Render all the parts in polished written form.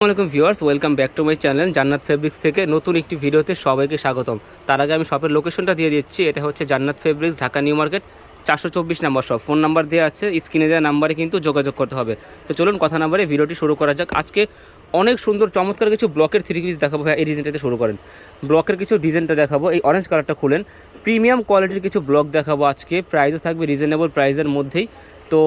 আসসালামাইকুম viewers, welcome back to my channel জান্নাত fabrics থেকে নতুন একটি ভিডিওতে সবাইকে স্বাগতম। তার আগে আমি শপের লোকেশনটা দিয়ে দিচ্ছি। এটা হচ্ছে জান্নাত ফেব্রিক্স, ঢাকা নিউ মার্কেট, 424 নম্বর শপ। ফোন নাম্বার দেওয়া আছে, স্ক্রিনে দেওয়া নাম্বারে কিন্তু যোগাযোগ করতে হবে। তো চলুন কথা নাম্বারে ভিডিওটি শুরু করা যাক। আজকে অনেক সুন্দর চমৎকার কিছু ব্লকের থ্রি পিস দেখাবো। এই ডিজাইনটাতে শুরু করেন, ব্লকের কিছু ডিজাইনটা দেখাবো। এই অরেঞ্জ কালারটা খুলেন, প্রিমিয়াম কোয়ালিটির কিছু ব্লক দেখাবো আজকে। প্রাইসও থাকবে রিজনেবল প্রাইসের মধ্যেই। তো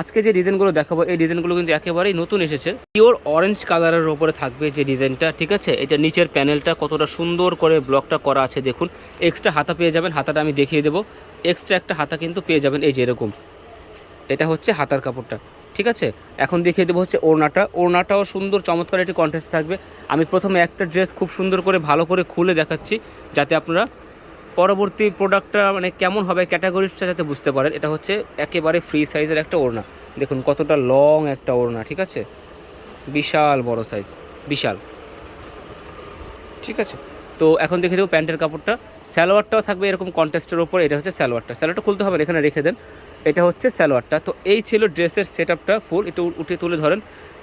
আজকে যে ডিজাইনগুলো দেখাবো এই ডিজাইনগুলো কিন্তু একেবারেই নতুন এসেছে। পিওর অরেঞ্জ কালারের ওপরে থাকবে যে ডিজাইনটা, ঠিক আছে। এটা নিচের প্যানেলটা কতটা সুন্দর করে ব্লকটা করা আছে দেখুন। এক্সট্রা হাতা পেয়ে যাবেন, হাতাটা আমি দেখিয়ে দেবো। এক্সট্রা একটা হাতা কিন্তু পেয়ে যাবেন, এই যে এরকম। এটা হচ্ছে হাতার কাপড়টা, ঠিক আছে। এখন দেখিয়ে দেবো হচ্ছে ওড়নাটা। ওড়নাটাও সুন্দর চমৎকার একটি কন্ট্রাস্ট থাকবে। আমি প্রথমে একটা ড্রেস খুব সুন্দর করে ভালো করে খুলে দেখাচ্ছি, যাতে আপনারা পরবর্তী প্রোডাক্টটা মানে কেমন হবে ক্যাটাগরিটা যাতে বুঝতে পারেন। এটা হচ্ছে একেবারে ফ্রি সাইজের একটা ওড়না, দেখুন কতটা লং একটা ওড়না, ঠিক আছে। বিশাল বড় সাইজ, বিশাল, ঠিক আছে। তো এখন দেখে দেবো প্যান্টের কাপড়টা। সালোয়ারটাও থাকবে এরকম কন্ট্রাস্টের ওপর। এটা হচ্ছে সালোয়ারটা, সালোয়ারটা খুলতে হবে না, এখানে রেখে দেন। এটা হচ্ছে সালোয়ারটা। তো এই ছিল ড্রেসের সেট আপটা ফুল। একটু উঠে তুলে ধরেন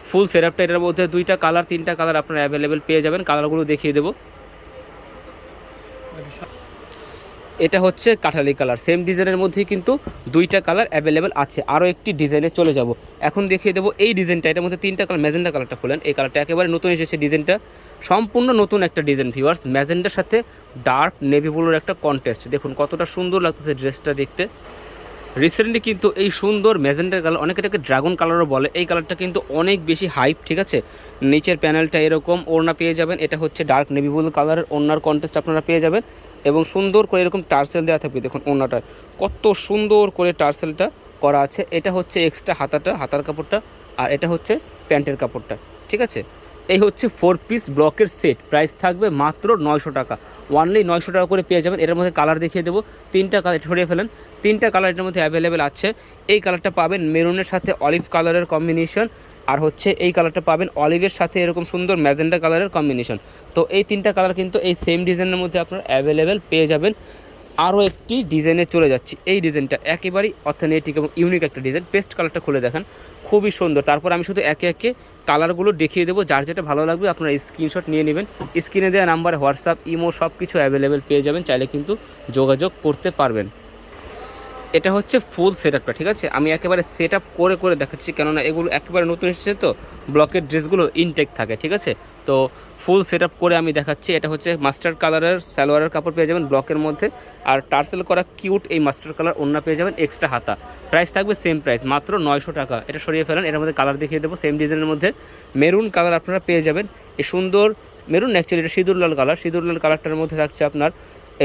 ফুল সেট আপটা। এটার মধ্যে দুইটা কালার, তিনটা কালার আপনারা অ্যাভেলেবেল পেয়ে যাবেন। কালারগুলো দেখিয়ে দেবো। এটা হচ্ছে কাঠালি কালার, সেম ডিজাইনের মধ্যেই কিন্তু দুইটা কালার অ্যাভেলেবেল আছে। আরও একটি ডিজাইনে চলে যাব। এখন দেখিয়ে দেবো এই ডিজাইনটা। এটার মধ্যে তিনটা কালার। ম্যাজেন্ডা কালারটা খোলেন, এই কালারটা একেবারে নতুন এসেছে। ডিজাইনটা সম্পূর্ণ নতুন একটা ডিজাইন ভিউয়ার্স। ম্যাজেন্ডার সাথে ডার্ক নেভি ব্লুর একটা কন্ট্রাস্ট, দেখুন কতটা সুন্দর লাগতেছে ড্রেসটা দেখতে। রিসেন্টলি কিন্তু এই সুন্দর ম্যাজেন্ডার কালার, অনেকে এটাকে ড্রাগন কালারও বলে, এই কালারটা কিন্তু অনেক বেশি হাইপ, ঠিক আছে। নিচের প্যানেলটা এরকম ওড়না পেয়ে যাবেন। এটা হচ্ছে ডার্ক নেভি ব্লু কালারের ওড়নার কন্ট্রাস্ট আপনারা পেয়ে যাবেন। এবং সুন্দর করে এরকম টার্সেল দেওয়া থাকবে, দেখুন ওড়নাটা কত সুন্দর করে টার্সেলটা করা আছে। এটা হচ্ছে এক্সট্রা হাতাটা, হাতার কাপড়টা। আর এটা হচ্ছে প্যান্টের কাপড়টা, ঠিক আছে। এই হচ্ছে 4 পিস ব্লকের সেট। প্রাইস থাকবে মাত্র 900 টাকা। ওয়ানলি 900 টাকা করে পেয়ে যাবেন। এর মধ্যে কালার দেখিয়ে দেবো। তিনটা কালার ছড়িয়ে ফেলেন, তিনটা কালার এটার মধ্যে অ্যাভেলেবেল আছে। এই কালারটা পাবেন মেরুনের সাথে অলিভ কালারের কম্বিনেশন। আর হচ্ছে এই কালারটা পাবেন অলিভের সাথে এরকম সুন্দর ম্যাজেন্ডা কালারের কম্বিনেশন। তো এই তিনটা কালার কিন্তু এই সেম ডিজাইনের মধ্যে আপনারা অ্যাভেলেবেল পেয়ে যাবেন। আরও একটি ডিজাইনে চলে যাচ্ছি। এই ডিজাইনটা একেবারেই অথেন্টিক এবং ইউনিক একটা ডিজাইন। পেস্ট কালারটা খুলে দেখেন, খুবই সুন্দর। তারপর আমি শুধু একে একে কালারগুলো দেখিয়ে দেবো। যার যেটা ভালো লাগবে আপনারা স্ক্রিনশট নিয়ে নেবেন। স্ক্রিনে দেওয়া নাম্বারে হোয়াটসঅ্যাপ, ইমো সব কিছু অ্যাভেলেবেল পেয়ে যাবেন। চাইলে কিন্তু যোগাযোগ করতে পারবেন। এটা হচ্ছে ফুল সেট আপটা, ঠিক আছে। আমি একেবারে সেট আপ করে করে দেখাচ্ছি, কেননা এগুলো একেবারে নতুন এসেছে তো ব্লকের ড্রেসগুলো ইনটেক থাকে, ঠিক আছে। তো ফুল সেট আপ করে আমি দেখাচ্ছি। এটা হচ্ছে মাস্টার কালারের সালোয়ারের কাপড় পেয়ে যাবেন ব্লকের মধ্যে। আর টার্সেল করা কিউট এই মাস্টার কালার ওড়না পেয়ে যাবেন, এক্সট্রা হাতা। প্রাইস থাকবে সেম প্রাইস, মাত্র 900 টাকা। এটা সরিয়ে ফেলেন, এর মধ্যে কালার দেখিয়ে দেবো। সেম ডিজাইনের মধ্যে মেরুন কালার আপনারা পেয়ে যাবেন। এই সুন্দর মেরুন, অ্যাকচুয়ালি এটা সিঁদুর লাল কালার। সিঁদুর লাল কালারটার মধ্যে থাকছে আপনার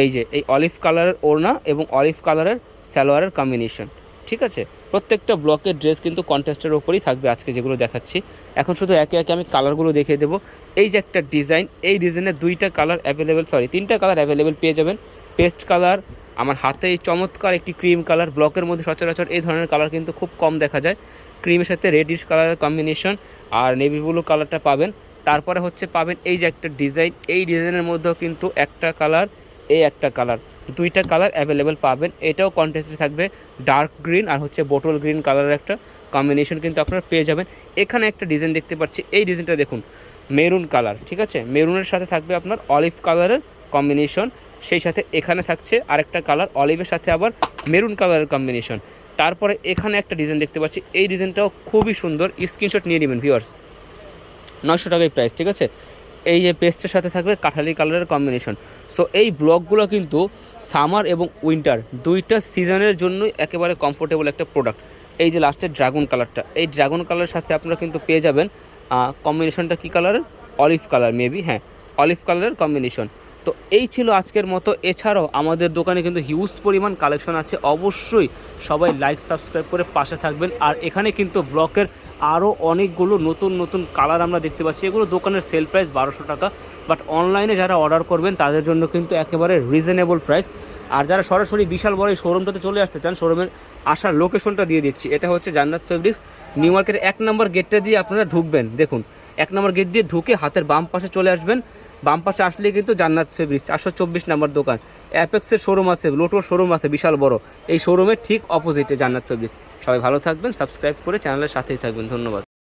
এই যে এই অলিভ কালারের ওড়না এবং অলিভ কালারের সালোয়ারের কম্বিনেশন, ঠিক আছে। প্রত্যেকটা ব্লকের ড্রেস কিন্তু কন্ট্রাস্টের ওপরই থাকবে আজকে যেগুলো দেখাচ্ছি। এখন শুধু একে একে আমি কালারগুলো দেখিয়ে দেবো। এই যে একটা ডিজাইন, এই ডিজাইনের দুইটা কালার অ্যাভেলেবেল, তিনটা কালার অ্যাভেলেবেল পেয়ে যাবেন। পেস্ট কালার, আমার হাতে এই চমৎকার একটি ক্রিম কালার। ব্লকের মধ্যে সচরাচর এই ধরনের কালার কিন্তু খুব কম দেখা যায়। ক্রিমের সাথে রেডিশ কালারের কম্বিনেশন আর নেভি ব্লু কালারটা পাবেন। তারপরে হচ্ছে পাবেন এই যে একটা ডিজাইন, এই ডিজাইনের মধ্যেও কিন্তু একটা কালার, এই একটা কালার, দুইটা কালার অ্যাভেলেবেল পাবেন। এটাও কন্ট্রাস্টে থাকবে, ডার্ক গ্রিন আর হচ্ছে বোটল গ্রিন কালারের একটা কম্বিনেশন কিন্তু আপনারা পেয়ে যাবেন। এখানে একটা ডিজাইন দেখতে পাচ্ছি, এই ডিজাইনটা দেখুন, মেরুন কালার, ঠিক আছে। মেরুনের সাথে থাকবে আপনার অলিভ কালারের কম্বিনেশন। সেই সাথে এখানে থাকছে আরেকটা কালার, অলিভের সাথে আবার মেরুন কালারের কম্বিনেশন। তারপরে এখানে একটা ডিজাইন দেখতে পাচ্ছি, এই ডিজাইনটাও খুবই সুন্দর। স্ক্রিনশট নিয়ে নেবেন ভিউয়ার্স। 900 টাকায় প্রাইস, ঠিক আছে। এই যে পেস্টের সাথে থাকবে কাঠালি কালারের কম্বিনেশন। সো এই ব্লকগুলো কিন্তু সামার এবং উইন্টার দুইটা সিজনের জন্যই একেবারে কমফোর্টেবল একটা প্রোডাক্ট। এই যে লাস্টের ড্রাগন কালারটা, এই ড্রাগন কালারের সাথে আপনারা কিন্তু পেয়ে যাবেন কম্বিনেশনটা কী কালারের, অলিভ কালার, মেবি, হ্যাঁ, অলিভ কালারের কম্বিনেশন। তো এই ছিল আজকের মতো। এছাড়াও আমাদের দোকানে কিন্তু হিউজ পরিমাণ কালেকশন আছে। অবশ্যই সবাই লাইক সাবস্ক্রাইব করে পাশে থাকবেন। আর এখানে কিন্তু ব্লকের আরও অনেকগুলো নতুন নতুন কালার আমরা দেখতে পাচ্ছি। এগুলো দোকানের সেল প্রাইস 1200 টাকা, বাট অনলাইনে যারা অর্ডার করবেন তাদের জন্য কিন্তু একেবারে রিজনেবল প্রাইস। আর যারা সরাসরি বিশাল বড় এই শোরুমটাতে চলে আসতে চান, শোরুমের আসার লোকেশনটা দিয়ে দিচ্ছি। এটা হচ্ছে জান্নাত ফেব্রিক্স, নিউ মার্কেটের 1 নম্বর গেটটা দিয়ে আপনারা ঢুকবেন। দেখুন 1 নম্বর গেট দিয়ে ঢুকে হাতের বাম পাশে চলে আসবেন। বাম পাশে আসলে কিন্তু জান্নাত ফেব্রিক্স 424 নম্বর দোকান। অ্যাপেক্সের শোরুম আছে, লোটোর শোরুম আছে বিশাল বড়, এই শোরুমের ঠিক অপোজিটে জান্নাত ফেব্রিক্স। সবাই ভালো থাকবেন, সাবস্ক্রাইব করে চ্যানেলের সাথেই থাকবেন। ধন্যবাদ।